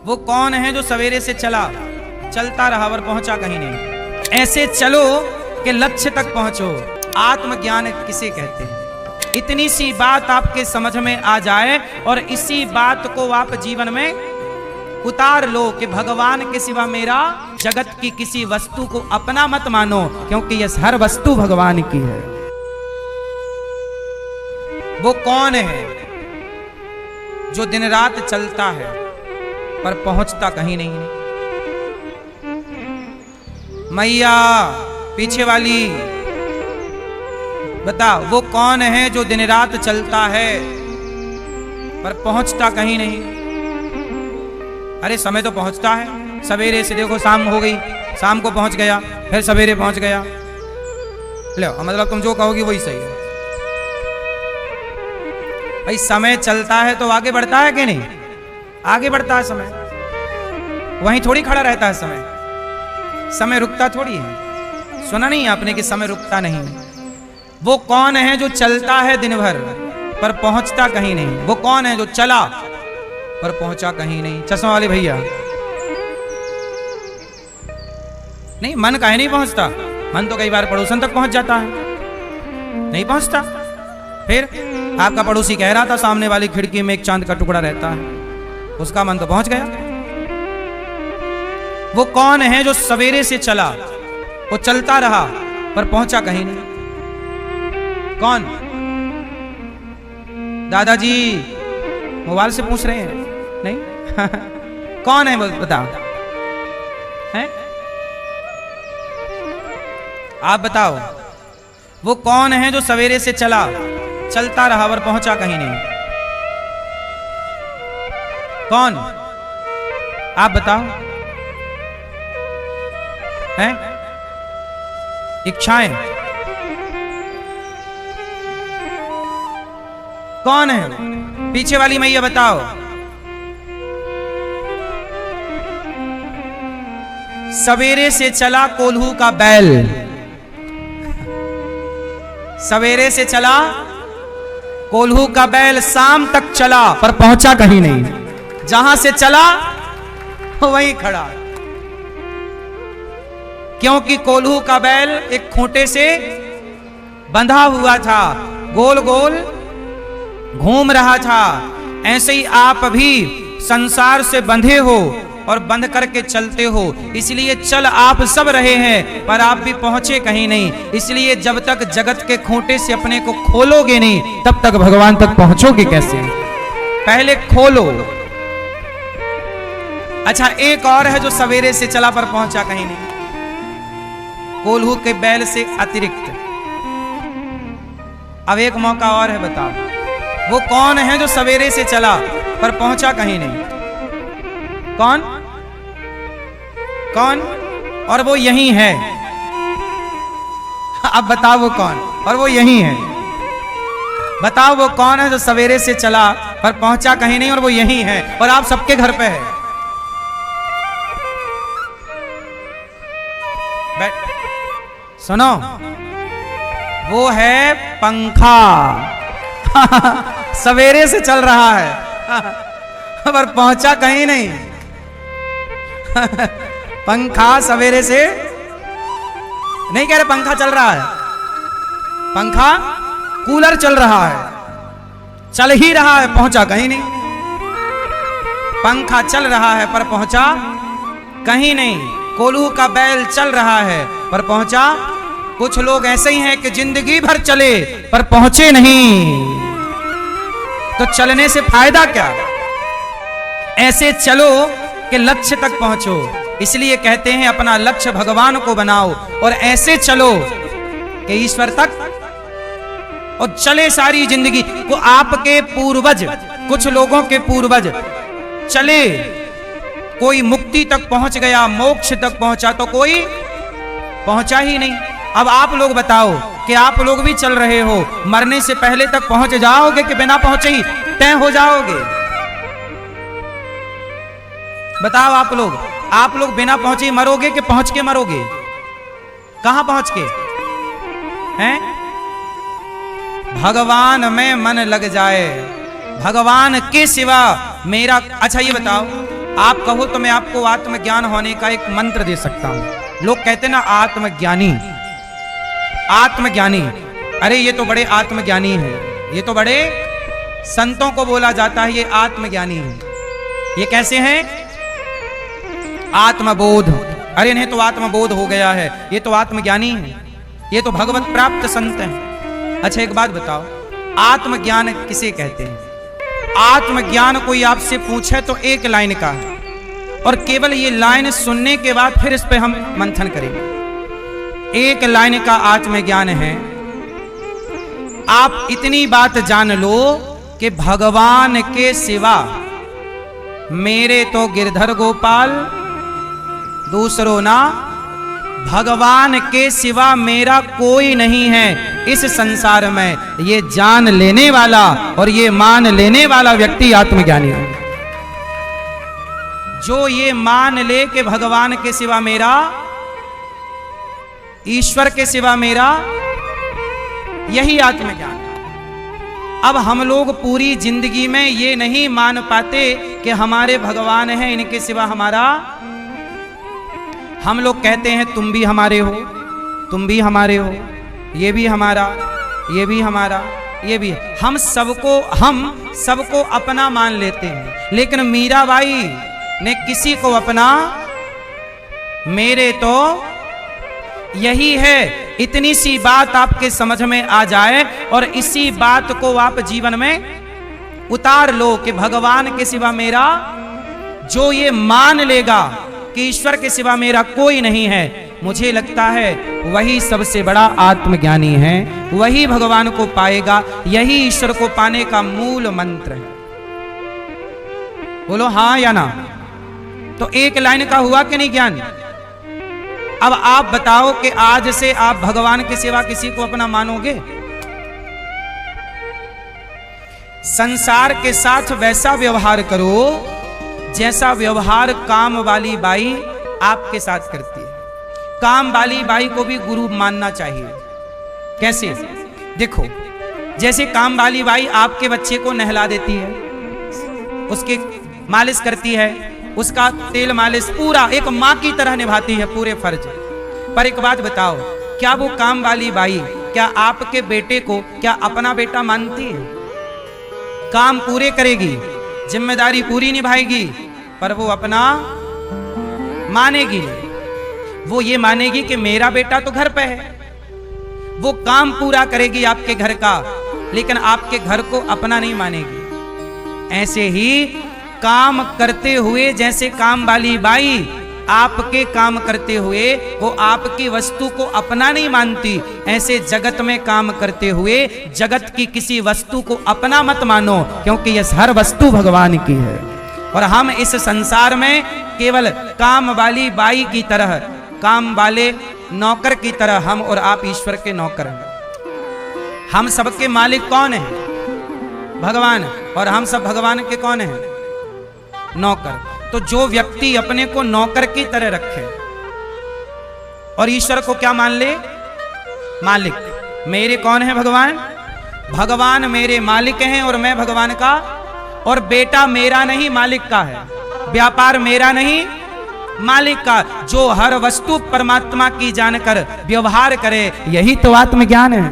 वो कौन है जो सवेरे से चलता रहा और पहुंचा कहीं नहीं। ऐसे चलो कि लक्ष्य तक पहुंचो। आत्मज्ञान किसे कहते हैं? इतनी सी बात आपके समझ में आ जाए और इसी बात को आप जीवन में उतार लो कि भगवान के सिवा मेरा जगत की किसी वस्तु को अपना मत मानो, क्योंकि यह हर वस्तु भगवान की है। वो कौन है जो दिन रात चलता है पर पहुंचता कहीं नहीं? मैया पीछे वाली बता, वो कौन है जो दिन रात चलता है पर पहुंचता कहीं नहीं? अरे समय तो पहुंचता है, सवेरे से देखो शाम हो गई, शाम को पहुंच गया, फिर सवेरे पहुंच गया। लो मतलब तुम जो कहोगी वही सही है। भाई समय चलता है तो आगे बढ़ता है कि नहीं? आगे बढ़ता है समय, वहीं थोड़ी खड़ा रहता है समय। समय रुकता थोड़ी है। सुना नहीं आपने कि समय रुकता नहीं? वो कौन है जो चलता है दिन भर पर पहुंचता कहीं नहीं? वो कौन है जो चला पर पहुंचा कहीं नहीं? चश्मा वाले भैया, नहीं मन काहे नहीं पहुंचता? मन तो कई बार पड़ोसन तक पहुंच जाता है, नहीं पहुंचता। फिर आपका पड़ोसी कह रहा था सामने वाली खिड़की में एक चांद का टुकड़ा रहता है, उसका मन तो पहुंच गया। वो कौन है जो सवेरे से चला, वो चलता रहा पर पहुंचा कहीं नहीं? कौन? दादाजी मोबाइल से पूछ रहे हैं? नहीं कौन है बताओ, हैं? आप बताओ, वो कौन है जो सवेरे से चलता रहा और पहुंचा कहीं नहीं? कौन? आप बताओ, हैं? इच्छाएं कौन है? पीछे वाली मैया बताओ। सवेरे से चला कोल्हू का बैल, सवेरे से चला कोल्हू का बैल, शाम तक चला पर पहुंचा कहीं नहीं। जहां से चला वहीं खड़ा, क्योंकि कोल्हू का बैल एक खूंटे से बंधा हुआ था, गोल गोल घूम रहा था। ऐसे ही आप भी संसार से बंधे हो और बंध करके चलते हो, इसलिए चल आप सब रहे हैं पर आप भी पहुंचे कहीं नहीं। इसलिए जब तक जगत के खूंटे से अपने को खोलोगे नहीं, तब तक भगवान तक पहुंचोगे कैसे? पहले खोलो। अच्छा, एक और है जो सवेरे से चला पर पहुंचा कहीं नहीं, कोल्हू के बैल से अतिरिक्त। अब एक मौका और है, बताओ वो कौन है जो सवेरे से चला पर पहुंचा कहीं नहीं? कौन? कौन? और वो यही है। अब बताओ वो कौन? और वो यही है। बताओ वो कौन है जो सवेरे से चला पर पहुंचा कहीं नहीं, और वो यही है और आप सबके घर पे है। सुनो, वो है पंखा। सवेरे से चल रहा है पर पहुंचा कहीं नहीं। पंखा सवेरे से नहीं कह रहे पंखा चल रहा है, पंखा कूलर चल रहा है, चल ही रहा है, पहुंचा कहीं नहीं। पंखा चल रहा है पर पहुंचा कहीं नहीं। कोल्हू का बैल चल रहा है पर पहुंचा। कुछ लोग ऐसे ही हैं कि जिंदगी भर चले पर पहुंचे नहीं, तो चलने से फायदा क्या? ऐसे चलो कि लक्ष्य तक पहुंचो। इसलिए कहते हैं अपना लक्ष्य भगवान को बनाओ और ऐसे चलो कि ईश्वर तक, और चले सारी जिंदगी को। आपके पूर्वज, कुछ लोगों के पूर्वज चले, कोई मुक्ति तक पहुंच गया, मोक्ष तक पहुंचा, तो कोई पहुंचा ही नहीं। अब आप लोग बताओ कि आप लोग भी चल रहे हो, मरने से पहले तक पहुंच जाओगे कि बिना पहुंचे ही तय हो जाओगे? बताओ आप लोग बिना पहुंचे ही मरोगे कि पहुंच के मरोगे? कहां पहुंच के? हैं? भगवान में मन लग जाए, भगवान के सिवा मेरा। अच्छा ये बताओ, आप कहो तो मैं आपको आत्मज्ञान होने का एक मंत्र दे सकता हूं। लोग कहते ना आत्मज्ञानी, आत्मज्ञानी, अरे ये तो बड़े आत्मज्ञानी है, ये तो बड़े संतों को बोला जाता है ये आत्मज्ञानी है। ये कैसे हैं? आत्मबोध, अरे इन्हें तो आत्मबोध हो गया है, ये तो आत्मज्ञानी है, ये तो भगवत प्राप्त संत हैं। अच्छा एक बात बताओ, आत्मज्ञान किसे कहते हैं? आत्मज्ञान कोई आपसे पूछे तो एक लाइन का है, और केवल ये लाइन सुनने के बाद फिर इस पे हम मंथन करेंगे। एक लाइन का आत्मज्ञान है, आप इतनी बात जान लो कि भगवान के सिवा मेरे तो गिरधर गोपाल दूसरो ना, भगवान के सिवा मेरा कोई नहीं है इस संसार में। ये जान लेने वाला और ये मान लेने वाला व्यक्ति आत्मज्ञानी है। जो ये मान ले कि भगवान के सिवा मेरा, ईश्वर के सिवा मेरा, यही आत्मज्ञान। अब हम लोग पूरी जिंदगी में ये नहीं मान पाते कि हमारे भगवान हैं, इनके सिवा हमारा। हम लोग कहते हैं तुम भी हमारे हो, तुम भी हमारे हो, ये भी हमारा, ये भी हमारा, ये भी। हम सबको अपना मान लेते हैं, लेकिन मीराबाई ने किसी को अपना, मेरे तो यही है। इतनी सी बात आपके समझ में आ जाए और इसी बात को आप जीवन में उतार लो कि भगवान के सिवा मेरा, जो ये मान लेगा कि ईश्वर के सिवा मेरा कोई नहीं है, मुझे लगता है वही सबसे बड़ा आत्मज्ञानी है, वही भगवान को पाएगा। यही ईश्वर को पाने का मूल मंत्र है। बोलो हाँ या ना? तो एक लाइन का हुआ कि नहीं ज्ञान? अब आप बताओ कि आज से आप भगवान के सिवा किसी को अपना मानोगे? संसार के साथ वैसा व्यवहार करो जैसा व्यवहार काम वाली बाई आपके साथ करती है। काम वाली बाई को भी गुरु मानना चाहिए। कैसे? देखो, जैसे काम वाली बाई आपके बच्चे को नहला देती है, उसकी मालिश करती है, उसका तेल मालिश पूरा एक माँ की तरह निभाती है पूरे फर्ज। पर एक बात बताओ, क्या वो काम वाली बाई क्या आपके बेटे को क्या अपना बेटा मानती है? काम पूरे करेगी, जिम्मेदारी पूरी निभाएगी, पर वो अपना मानेगी नहीं। वो ये मानेगी कि मेरा बेटा तो घर पे है। वो काम पूरा करेगी आपके घर का, लेकिन आपके घर को अपना नहीं मानेगी। ऐसे ही काम करते हुए, जैसे काम वाली बाई आपके काम करते हुए वो आपकी वस्तु को अपना नहीं मानती, ऐसे जगत में काम करते हुए जगत की किसी वस्तु को अपना मत मानो, क्योंकि यह हर वस्तु भगवान की है। और हम इस संसार में केवल काम वाली बाई की तरह, काम वाले नौकर की तरह हम और आप ईश्वर के नौकर हैं। हम सबके मालिक कौन है? भगवान। और हम सब भगवान के कौन हैं? नौकर। तो जो व्यक्ति अपने को नौकर की तरह रखे और ईश्वर को क्या मान ले? मालिक। मेरे कौन है? भगवान। भगवान मेरे मालिक हैं और मैं भगवान का। और बेटा मेरा नहीं, मालिक का है। व्यापार मेरा नहीं, मालिक का। जो हर वस्तु परमात्मा की जानकर व्यवहार करे, यही तो आत्मज्ञान है।